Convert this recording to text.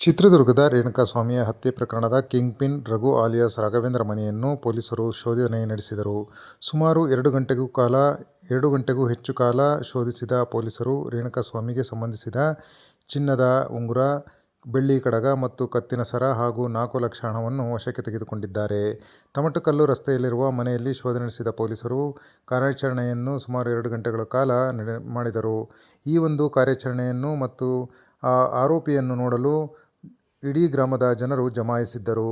ಚಿತ್ರದುರ್ಗದ ರೇಣುಕಾಸ್ವಾಮಿಯ ಹತ್ಯೆ ಪ್ರಕರಣದ king pin Raghu alias Raghavendra ಮನೆಯನ್ನು ಪೊಲೀಸರು ಶೋಧನೆ ನಡೆಸಿದರು. ಸುಮಾರು 2 ಗಂಟೆಗೂ ಹೆಚ್ಚು ಕಾಲ ಶೋಧಿಸಿದ ಪೊಲೀಸರು ರೇಣುಕಾಸ್ವಾಮಿಗೆ ಸಂಬಂಧಿಸಿದ ಚಿನ್ನದ ಉಂಗುರ, ಬೆಳ್ಳಿ ಕಡಗ ಮತ್ತು ಕತ್ತಿನ ಸರ ಹಾಗೂ 4 ಲಕ್ಷ ಹಣವನ್ನು ವಶಕ್ಕೆ ತೆಗೆದುಕೊಂಡಿದ್ದಾರೆ. ತಮಟಕಲ್ಲು ರಸ್ತೆಯಲ್ಲಿರುವ ಮನೆಯಲ್ಲಿ ಶೋಧನೆ ನಡೆಸಿದ ಪೊಲೀಸರು ಕಾರ್ಯಾಚರಣೆಯನ್ನು ಸುಮಾರು 2 ಗಂಟೆಗಳ ಕಾಲ ಮಾಡಿದರು. ಈ ಒಂದು ಕಾರ್ಯಾಚರಣೆಯನ್ನು ಮತ್ತು ಆರೋಪಿಯನ್ನು ನೋಡಲು ಇಡೀ ಗ್ರಾಮದ ಜನರು ಜಮಾಯಿಸಿದ್ದರು.